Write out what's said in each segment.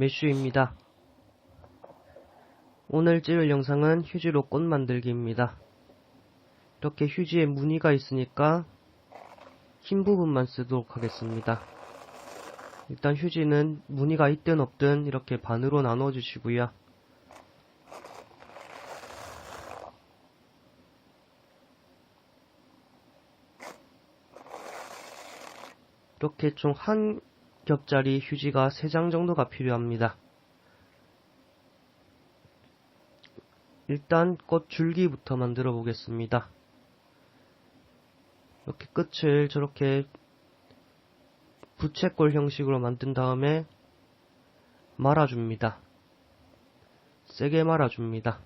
매슈입니다. 오늘 찍을 영상은 휴지로 꽃 만들기입니다. 이렇게 휴지에 무늬가 있으니까 흰 부분만 쓰도록 하겠습니다. 일단 휴지는 무늬가 있든 없든 이렇게 반으로 나눠 주시고요. 이렇게 총 한 겹짜리 휴지가 3장 정도가 필요합니다. 일단 꽃 줄기부터 만들어 보겠습니다. 이렇게 끝을 저렇게 부채꼴 형식으로 만든 다음에 말아줍니다. 세게 말아줍니다.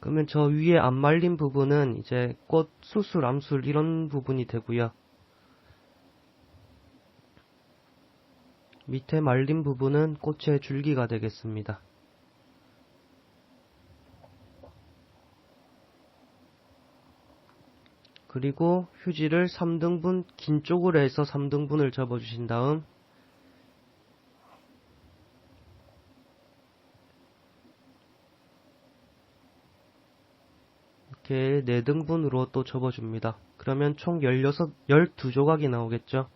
그러면 저 위에 안 말린 부분은 이제 꽃 수술, 암술 이런 부분이 되고요. 밑에 말린 부분은 꽃의 줄기가 되겠습니다. 그리고 휴지를 3등분, 긴 쪽으로 해서 3등분을 접어주신 다음 이렇게 4등분으로 또 접어줍니다. 그러면 총 12조각이 나오겠죠.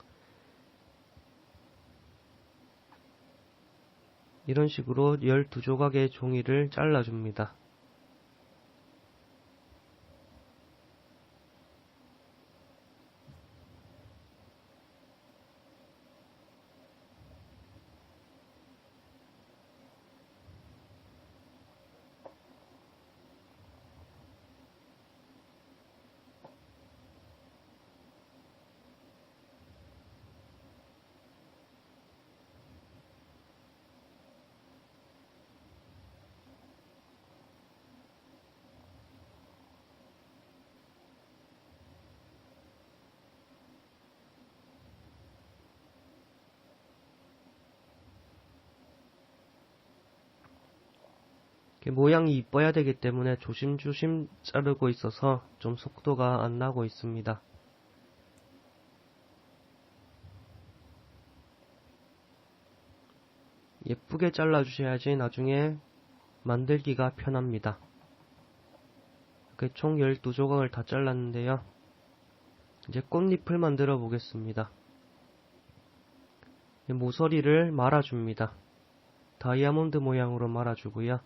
이런 식으로 12조각의 종이를 잘라줍니다. 모양이 이뻐야 되기 때문에 조심조심 자르고 있어서 좀 속도가 안 나고 있습니다. 예쁘게 잘라주셔야지 나중에 만들기가 편합니다. 이렇게 총 12조각을 다 잘랐는데요. 이제 꽃잎을 만들어 보겠습니다. 모서리를 말아줍니다. 다이아몬드 모양으로 말아주고요.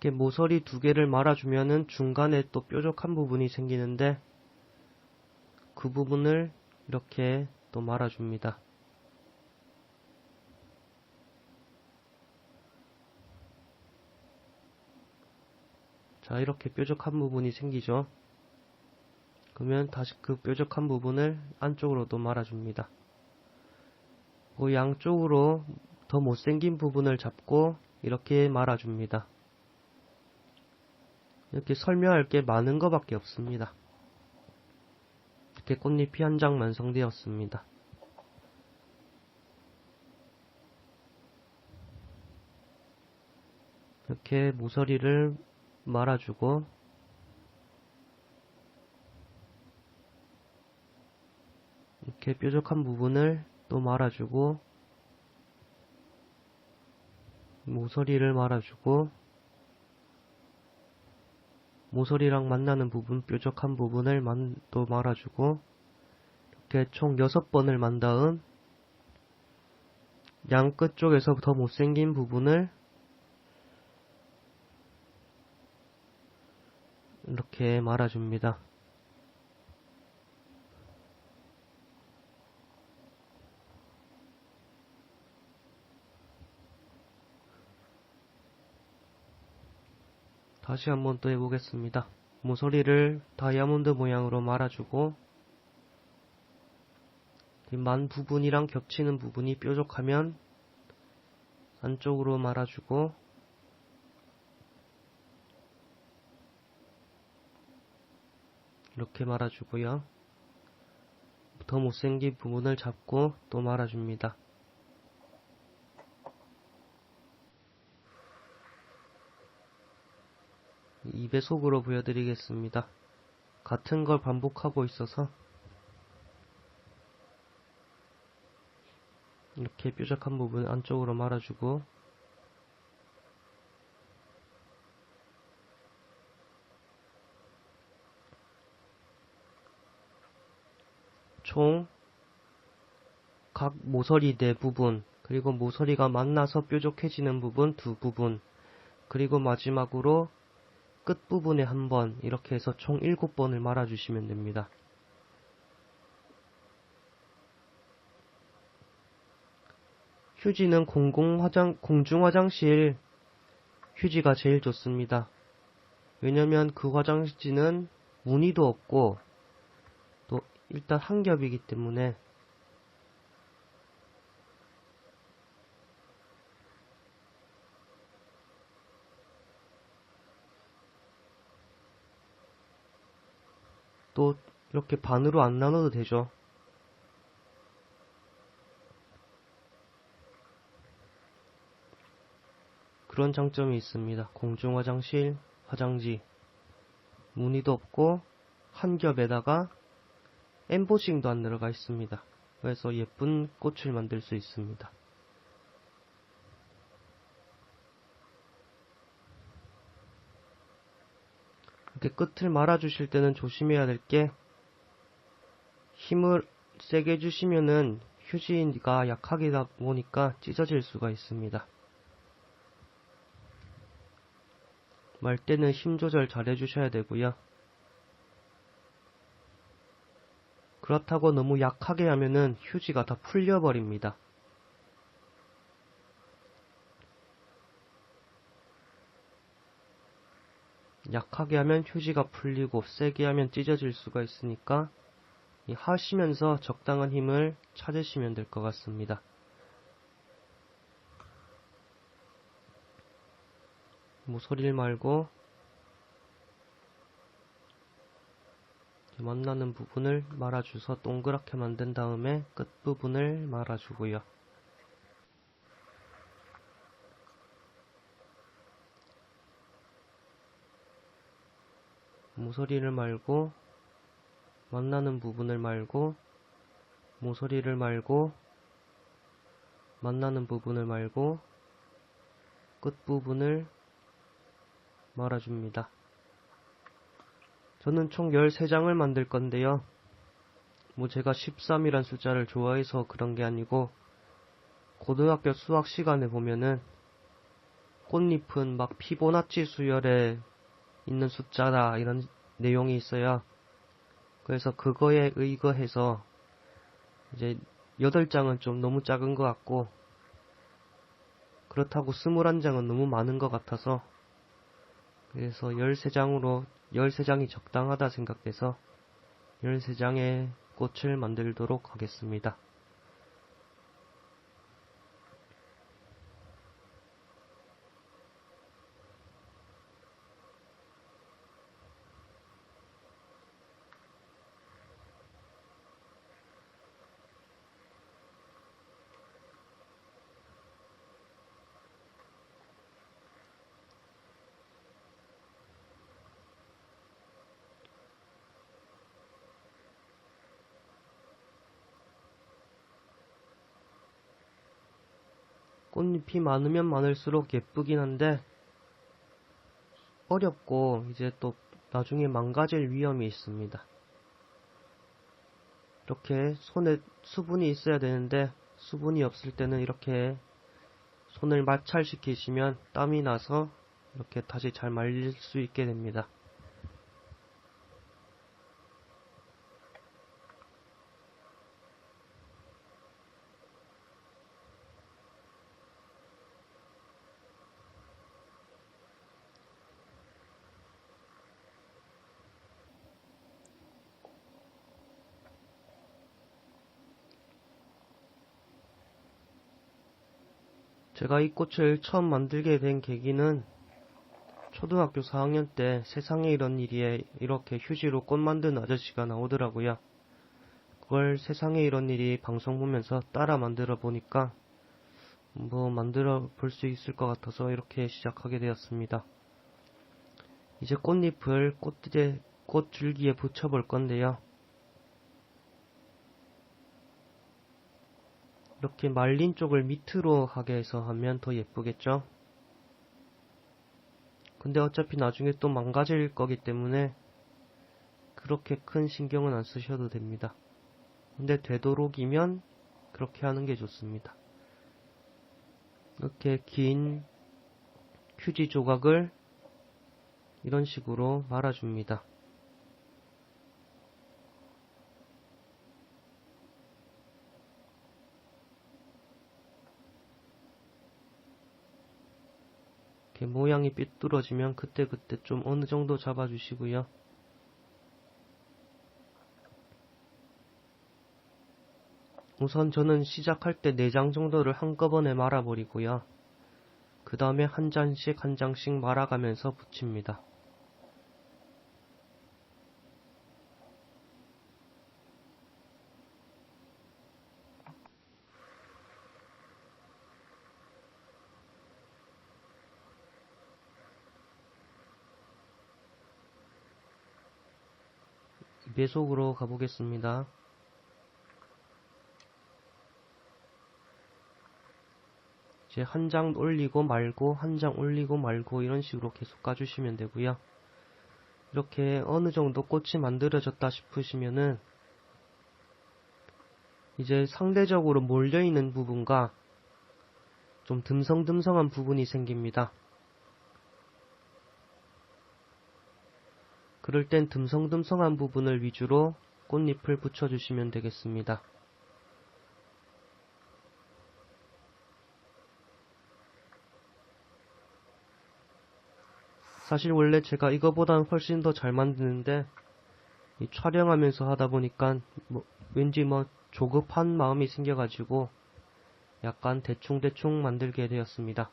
이렇게 모서리 2개를 말아주면은 중간에 또 뾰족한 부분이 생기는데 그 부분을 이렇게 또 말아줍니다. 자, 이렇게 뾰족한 부분이 생기죠. 그러면 다시 그 뾰족한 부분을 안쪽으로도 말아줍니다. 그 양쪽으로 더 못생긴 부분을 잡고 이렇게 말아줍니다. 이렇게 설명할 게 많은 것밖에 없습니다. 이렇게 꽃잎이 한 장 완성되었습니다. 이렇게 모서리를 말아주고 이렇게 뾰족한 부분을 또 말아주고 모서리를 말아주고 모서리랑 만나는 부분, 뾰족한 부분을 또 말아주고 이렇게 총 6번을 만 다음 양 끝쪽에서 더 못생긴 부분을 이렇게 말아줍니다. 다시 한번 또 해보겠습니다. 모서리를 다이아몬드 모양으로 말아주고 만 부분이랑 겹치는 부분이 뾰족하면 안쪽으로 말아주고 이렇게 말아주고요. 더 못생긴 부분을 잡고 또 말아줍니다. 2배속으로 보여드리겠습니다. 같은 걸 반복하고 있어서 이렇게 뾰족한 부분 안쪽으로 말아주고, 총 각 모서리 4부분, 그리고 모서리가 만나서 뾰족해지는 부분 2부분, 그리고 마지막으로 끝부분에 1번, 이렇게 해서 총 7번을 말아주시면 됩니다. 휴지는 공중화장실 휴지가 제일 좋습니다. 왜냐면 그 화장지는 무늬도 없고 또 일단 한 겹이기 때문에 또 이렇게 반으로 안 나눠도 되죠. 그런 장점이 있습니다. 공중화장실 화장지 무늬도 없고 한 겹에다가 엠보싱도 안 들어가 있습니다. 그래서 예쁜 꽃을 만들 수 있습니다. 이렇게 끝을 말아주실 때는 조심해야 될 게, 힘을 세게 주시면은 휴지가 약하다 보니까 찢어질 수가 있습니다. 말 때는 힘 조절 잘 해주셔야 되고요. 그렇다고 너무 약하게 하면은 휴지가 다 풀려버립니다. 약하게 하면 휴지가 풀리고 세게 하면 찢어질 수가 있으니까 하시면서 적당한 힘을 찾으시면 될 것 같습니다. 모서리를 말고 만나는 부분을 말아줘서 동그랗게 만든 다음에 끝부분을 말아주고요. 모서리를 말고 만나는 부분을 말고 모서리를 말고 만나는 부분을 말고 끝부분을 말아줍니다. 저는 총 13장을 만들 건데요. 제가 13이란 숫자를 좋아해서 그런 게 아니고, 고등학교 수학 시간에 보면은 꽃잎은 막 피보나치 수열에 있는 숫자다 이런 내용이 있어요. 그래서 그거에 의거해서 이제 8장은 좀 너무 작은 것 같고, 그렇다고 21장은 너무 많은 것 같아서, 그래서 13장이 적당하다 생각돼서 13장의 꽃을 만들도록 하겠습니다. 꽃잎이 많으면 많을수록 예쁘긴 한데 어렵고 이제 또 나중에 망가질 위험이 있습니다. 이렇게 손에 수분이 있어야 되는데 수분이 없을 때는 이렇게 손을 마찰시키시면 땀이 나서 이렇게 다시 잘 말릴 수 있게 됩니다. 제가 이 꽃을 처음 만들게 된 계기는 초등학교 4학년 때 세상에 이런 일이에 이렇게 휴지로 꽃 만드는 아저씨가 나오더라고요. 그걸 세상에 이런 일이 방송 보면서 따라 만들어 보니까 만들어 볼 수 있을 것 같아서 이렇게 시작하게 되었습니다. 이제 꽃잎을 꽃줄기에 붙여볼 건데요. 이렇게 말린 쪽을 밑으로 가게 해서 하면 더 예쁘겠죠? 근데 어차피 나중에 또 망가질 거기 때문에 그렇게 큰 신경은 안 쓰셔도 됩니다. 근데 되도록이면 그렇게 하는 게 좋습니다. 이렇게 긴 휴지 조각을 이런 식으로 말아줍니다. 이렇게 모양이 삐뚤어지면 그때그때 좀 어느 정도 잡아주시고요. 우선 저는 시작할 때 4장 정도를 한꺼번에 말아버리고요. 그 다음에 한 장씩 말아가면서 붙입니다. 배속으로 가보겠습니다. 이제 한 장 올리고 말고 한 장 올리고 말고 이런 식으로 계속 가주시면 되고요. 이렇게 어느 정도 꽃이 만들어졌다 싶으시면은 이제 상대적으로 몰려있는 부분과 좀 듬성듬성한 부분이 생깁니다. 그럴 땐 듬성듬성한 부분을 위주로 꽃잎을 붙여주시면 되겠습니다. 사실 원래 제가 이거보다는 훨씬 더 잘 만드는데 촬영하면서 하다 보니까 왠지 조급한 마음이 생겨가지고 약간 대충대충 만들게 되었습니다.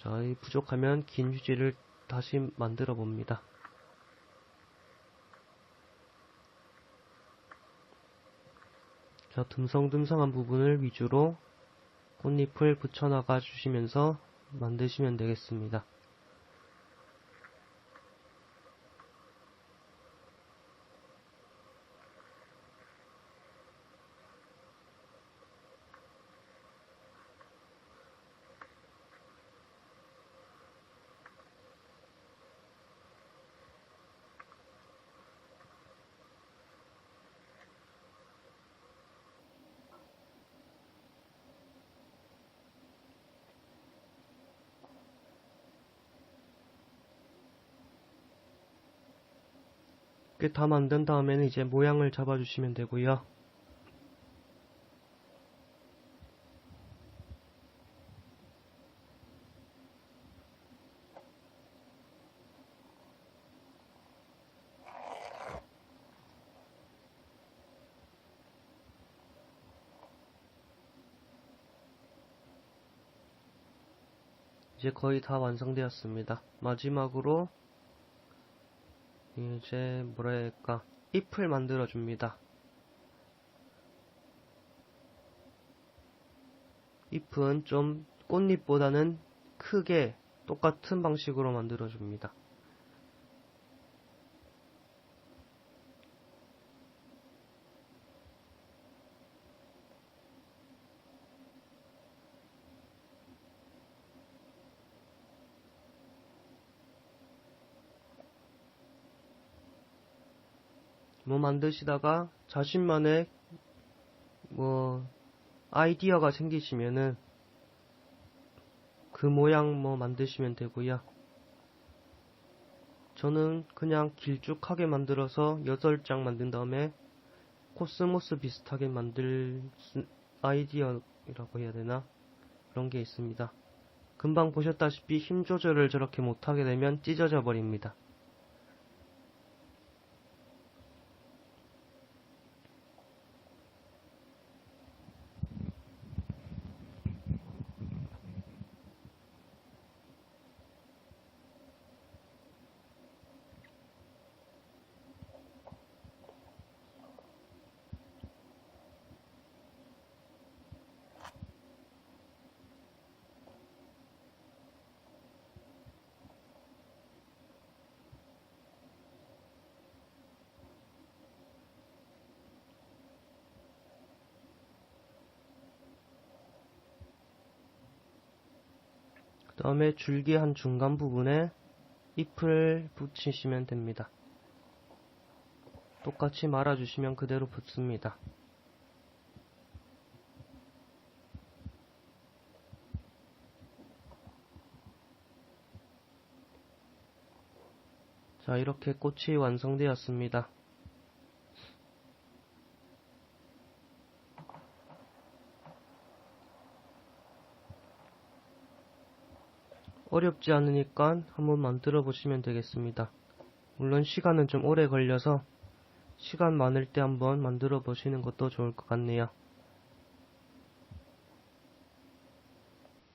자, 부족하면 긴 휴지를 다시 만들어 봅니다. 자, 듬성듬성한 부분을 위주로 꽃잎을 붙여나가 주시면서 만드시면 되겠습니다. 이렇게 다 만든 다음에는 이제 모양을 잡아주시면 되고요. 이제 거의 다 완성되었습니다. 마지막으로 이제 뭐랄까 잎을 만들어 줍니다. 잎은 좀 꽃잎보다는 크게 똑같은 방식으로 만들어 줍니다. 만드시다가 자신만의 아이디어가 생기시면은 그 모양 만드시면 되고요. 저는 그냥 길쭉하게 만들어서 8장 만든 다음에 코스모스 비슷하게 만들 아이디어라고 해야 되나? 그런 게 있습니다. 금방 보셨다시피 힘 조절을 저렇게 못하게 되면 찢어져 버립니다. 그 다음에 줄기 한 중간 부분에 잎을 붙이시면 됩니다. 똑같이 말아주시면 그대로 붙습니다. 자, 이렇게 꽃이 완성되었습니다. 어렵지 않으니까 한번 만들어 보시면 되겠습니다. 물론 시간은 좀 오래 걸려서 시간 많을 때 한번 만들어 보시는 것도 좋을 것 같네요.